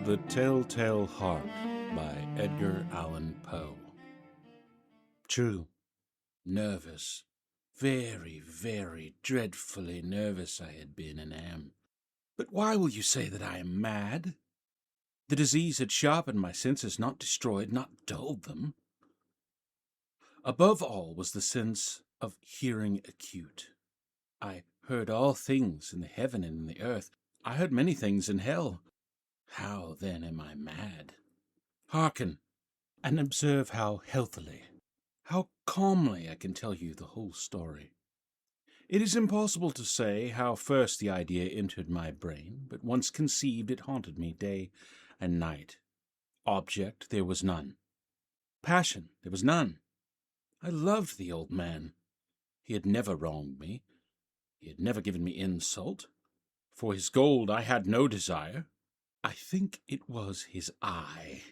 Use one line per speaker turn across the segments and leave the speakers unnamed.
The Telltale Heart by Edgar Allan Poe. True, nervous, very, very dreadfully nervous I had been and am. But why will you say that I am mad? The disease had sharpened my senses, not destroyed, not dulled them. Above all was the sense of hearing acute. I heard all things in the heaven and in the earth. I heard many things in hell. How, then, am I mad? Hearken, and observe how healthily, how calmly I can tell you the whole story. It is impossible to say how first the idea entered my brain, but once conceived it haunted me day and night. Object there was none. Passion there was none. I loved the old man. He had never wronged me. He had never given me insult. For his gold I had no desire. I think it was his eye.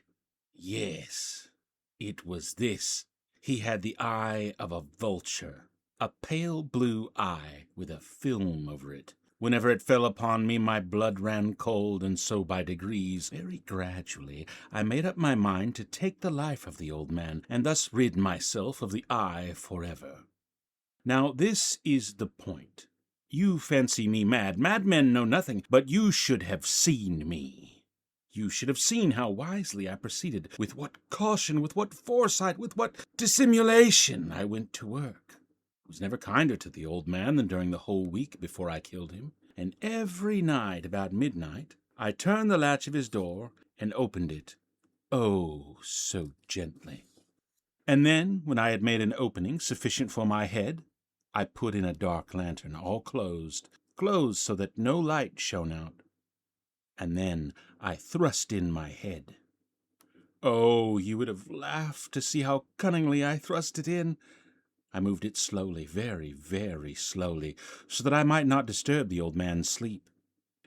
Yes, it was this. He had the eye of a vulture, a pale blue eye with a film over it. Whenever it fell upon me, my blood ran cold, and so by degrees, very gradually, I made up my mind to take the life of the old man, and thus rid myself of the eye forever. Now this is the point. You fancy me mad. Madmen know nothing, but you should have seen me. You should have seen how wisely I proceeded, with what caution, with what foresight, with what dissimulation I went to work. I was never kinder to the old man than during the whole week before I killed him, and every night about midnight I turned the latch of his door and opened it, oh, so gently. And then, when I had made an opening sufficient for my head, I put in a dark lantern, all closed so that no light shone out. And then I thrust in my head. Oh, you would have laughed to see how cunningly I thrust it in. I moved it slowly, very, very slowly, so that I might not disturb the old man's sleep.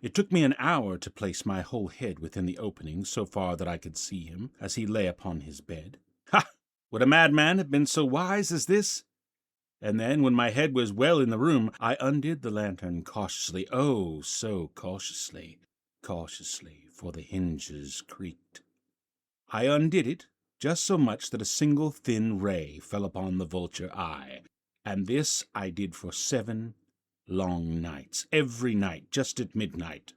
It took me an hour to place my whole head within the opening, so far that I could see him as he lay upon his bed. Ha! Would a madman have been so wise as this? And then, when my head was well in the room, I undid the lantern cautiously, oh, so cautiously, for the hinges creaked. I undid it just so much that a single thin ray fell upon the vulture eye, and this I did for 7 long nights, every night, just at midnight.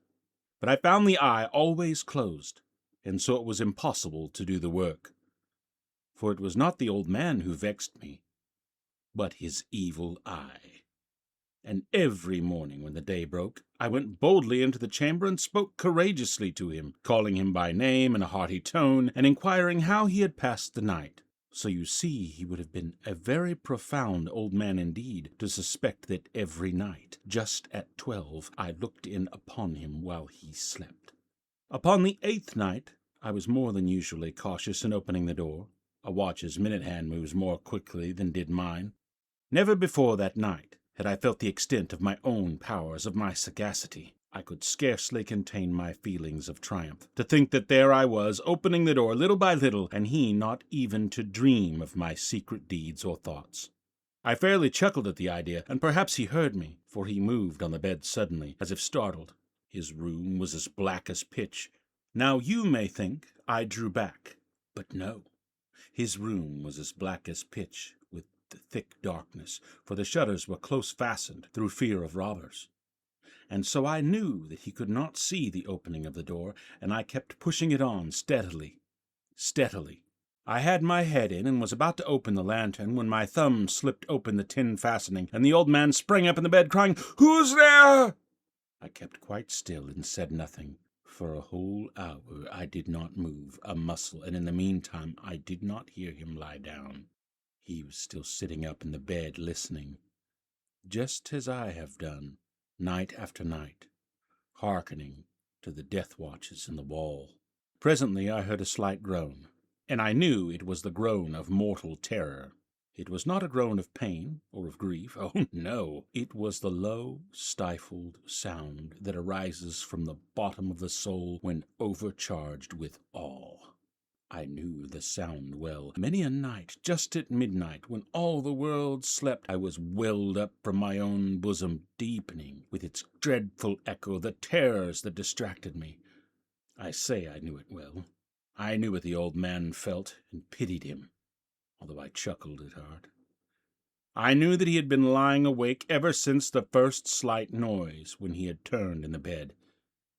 But I found the eye always closed, and so it was impossible to do the work. For it was not the old man who vexed me, but his evil eye. And every morning when the day broke, I went boldly into the chamber and spoke courageously to him, calling him by name in a hearty tone, and inquiring how he had passed the night. So you see he would have been a very profound old man indeed to suspect that every night, just at 12, I looked in upon him while he slept. Upon the 8th night, I was more than usually cautious in opening the door. A watch's minute hand moves more quickly than did mine. Never before that night had I felt the extent of my own powers, of my sagacity. I could scarcely contain my feelings of triumph, to think that there I was, opening the door little by little, and he not even to dream of my secret deeds or thoughts. I fairly chuckled at the idea, and perhaps he heard me, for he moved on the bed suddenly, as if startled. His room was as black as pitch. Now you may think I drew back, but no. His room was as black as pitch, with the thick darkness, for the shutters were close fastened through fear of robbers. And so I knew that he could not see the opening of the door, and I kept pushing it on steadily. I had my head in and was about to open the lantern when my thumb slipped open the tin fastening, and the old man sprang up in the bed, crying, "Who's there?" I kept quite still and said nothing. For a whole hour I did not move a muscle, and in the meantime I did not hear him lie down. He was still sitting up in the bed listening, just as I have done, night after night, hearkening to the death watches in the wall. Presently I heard a slight groan, and I knew it was the groan of mortal terror. It was not a groan of pain or of grief. Oh, no! It was the low, stifled sound that arises from the bottom of the soul when overcharged with awe. I knew the sound well. Many a night, just at midnight, when all the world slept, I was welled up from my own bosom, deepening with its dreadful echo the terrors that distracted me. I say I knew it well. I knew what the old man felt and pitied him, although I chuckled at heart. I knew that he had been lying awake ever since the first slight noise when he had turned in the bed.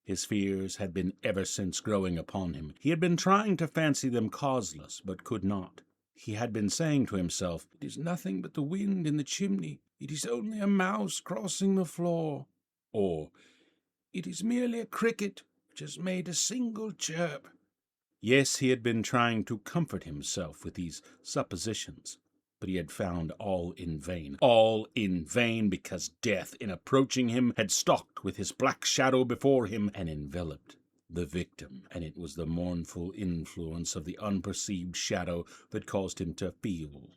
His fears had been ever since growing upon him. He had been trying to fancy them causeless, but could not. He had been saying to himself, "It is nothing but the wind in the chimney. It is only a mouse crossing the floor." Or, "It is merely a cricket which has made a single chirp." Yes, he had been trying to comfort himself with these suppositions, but he had found all in vain, because death, in approaching him, had stalked with his black shadow before him and enveloped the victim, and it was the mournful influence of the unperceived shadow that caused him to feel,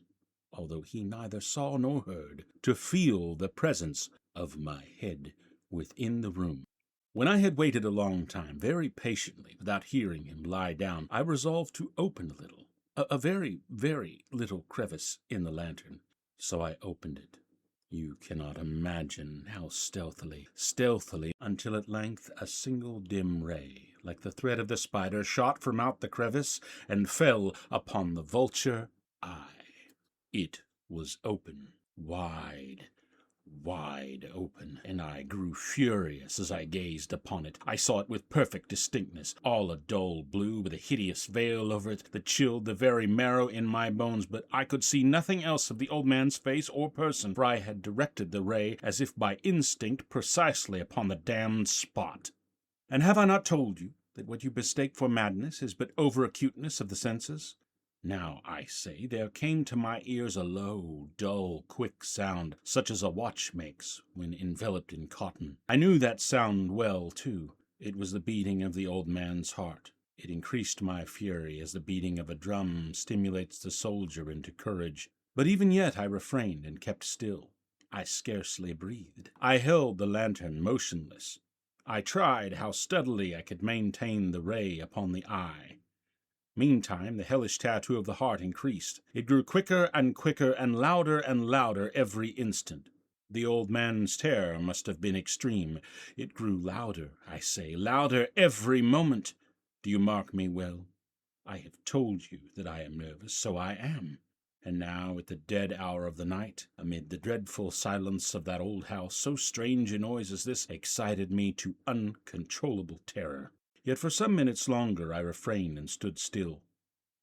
although he neither saw nor heard, to feel the presence of my head within the room. When I had waited a long time, very patiently, without hearing him lie down, I resolved to open a little, a very, very little crevice in the lantern. So I opened it. You cannot imagine how stealthily, until at length a single dim ray, like the thread of the spider, shot from out the crevice and fell upon the vulture eye. It was open, wide open, and I grew furious as I gazed upon it. I saw it with perfect distinctness, all a dull blue, with a hideous veil over it that chilled the very marrow in my bones, but I could see nothing else of the old man's face or person, for I had directed the ray, as if by instinct, precisely upon the damned spot. And have I not told you that what you mistake for madness is but over-acuteness of the senses? Now, I say, there came to my ears a low, dull, quick sound, such as a watch makes when enveloped in cotton. I knew that sound well, too. It was the beating of the old man's heart. It increased my fury as the beating of a drum stimulates the soldier into courage. But even yet I refrained and kept still. I scarcely breathed. I held the lantern motionless. I tried how steadily I could maintain the ray upon the eye. Meantime, the hellish tattoo of the heart increased. It grew quicker and louder every instant. The old man's terror must have been extreme. It grew louder, I say, louder every moment. Do you mark me well? I have told you that I am nervous, so I am. And now, at the dead hour of the night, amid the dreadful silence of that old house, so strange a noise as this excited me to uncontrollable terror. Yet for some minutes longer I refrained and stood still.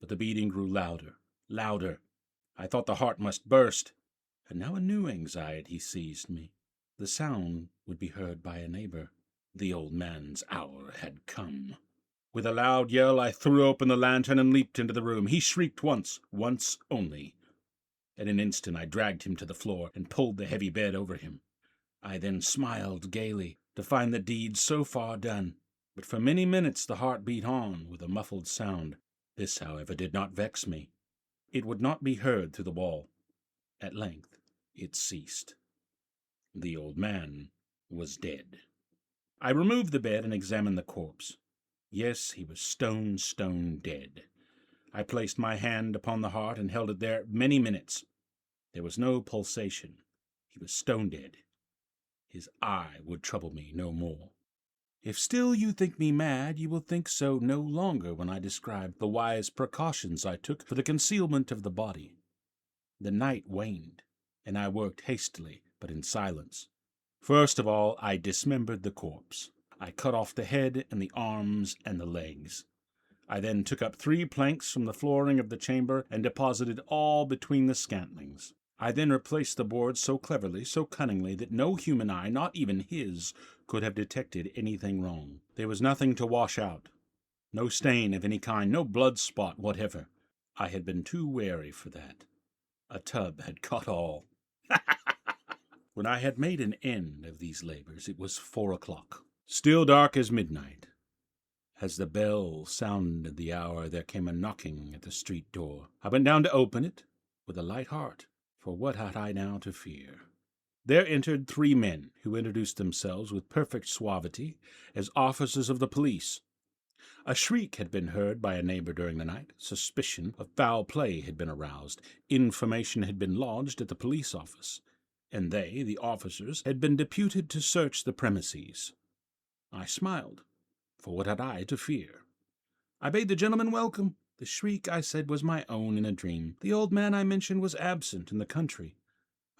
But the beating grew louder. I thought the heart must burst. And now a new anxiety seized me. The sound would be heard by a neighbor. The old man's hour had come. With a loud yell I threw open the lantern and leaped into the room. He shrieked once only. In an instant I dragged him to the floor and pulled the heavy bed over him. I then smiled gaily to find the deed so far done. But for many minutes the heart beat on with a muffled sound. This, however, did not vex me. It would not be heard through the wall. At length it ceased. The old man was dead. I removed the bed and examined the corpse. Yes, he was stone dead. I placed my hand upon the heart and held it there many minutes. There was no pulsation. He was stone dead. His eye would trouble me no more. If still you think me mad, you will think so no longer when I describe the wise precautions I took for the concealment of the body. The night waned, and I worked hastily, but in silence. First of all, I dismembered the corpse. I cut off the head and the arms and the legs. I then took up 3 planks from the flooring of the chamber and deposited all between the scantlings. I then replaced the boards so cleverly, so cunningly, that no human eye, not even his, could have detected anything wrong. There was nothing to wash out, no stain of any kind, no blood spot whatever. I had been too wary for that. A tub had caught all. When I had made an end of these labors, it was 4 o'clock, still dark as midnight. As the bell sounded the hour, there came a knocking at the street door. I went down to open it with a light heart, for what had I now to fear? There entered 3 men, who introduced themselves with perfect suavity as officers of the police. A shriek had been heard by a neighbor during the night. Suspicion of foul play had been aroused. Information had been lodged at the police office, and they, the officers, had been deputed to search the premises. I smiled. For what had I to fear? I bade the gentleman welcome. The shriek, I said, was my own in a dream. The old man I mentioned was absent in the country.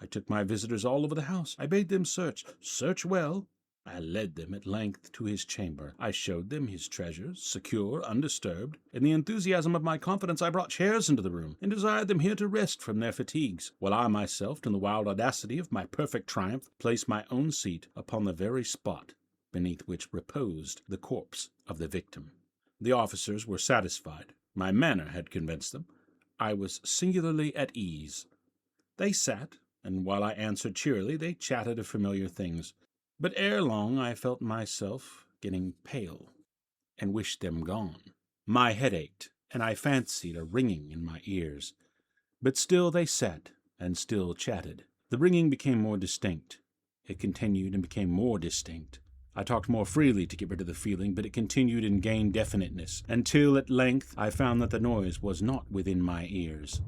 I took my visitors all over the house. I bade them search well. I led them at length to his chamber. I showed them his treasures, secure, undisturbed. In the enthusiasm of my confidence I brought chairs into the room, and desired them here to rest from their fatigues, while I myself, in the wild audacity of my perfect triumph, placed my own seat upon the very spot beneath which reposed the corpse of the victim. The officers were satisfied. My manner had convinced them. I was singularly at ease. They sat, and while I answered cheerily, they chatted of familiar things. But ere long I felt myself getting pale, and wished them gone. My head ached, and I fancied a ringing in my ears. But still they sat, and still chatted. The ringing became more distinct. It continued and became more distinct. I talked more freely to get rid of the feeling, but it continued and gained definiteness, until at length I found that the noise was not within my ears.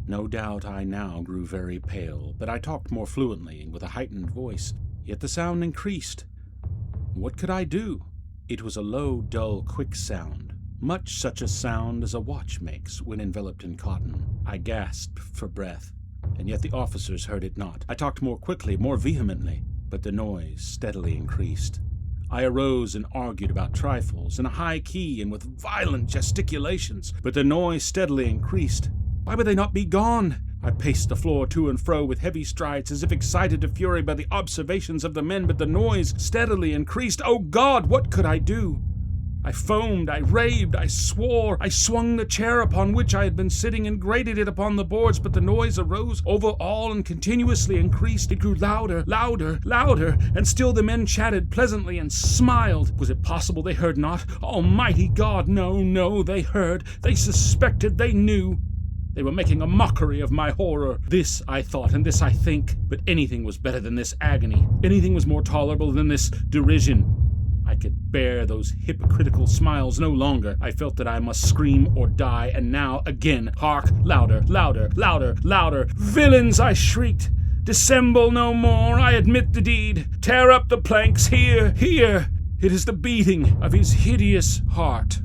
No doubt I now grew very pale, but I talked more fluently and with a heightened voice. Yet the sound increased. What could I do? It was a low, dull, quick sound, much such a sound as a watch makes when enveloped in cotton. I gasped for breath, and yet the officers heard it not. I talked more quickly, more vehemently, but the noise steadily increased. I arose and argued about trifles in a high key and with violent gesticulations, but the noise steadily increased. Why would they not be gone? I paced the floor to and fro with heavy strides, as if excited to fury by the observations of the men, but the noise steadily increased. Oh God, what could I do? I foamed, I raved, I swore. I swung the chair upon which I had been sitting and grated it upon the boards, but the noise arose over all and continuously increased. It grew louder, louder, louder, and still the men chatted pleasantly and smiled. Was it possible they heard not? Almighty God, no, they heard, they suspected, they knew. They were making a mockery of my horror. This I thought, and this I think. But anything was better than this agony. Anything was more tolerable than this derision. I could bear those hypocritical smiles no longer. I felt that I must scream or die, and now, again, hark, louder, louder, louder, louder. Villains, I shrieked. Dissemble no more. I admit the deed. Tear up the planks. Here. It is the beating of his hideous heart.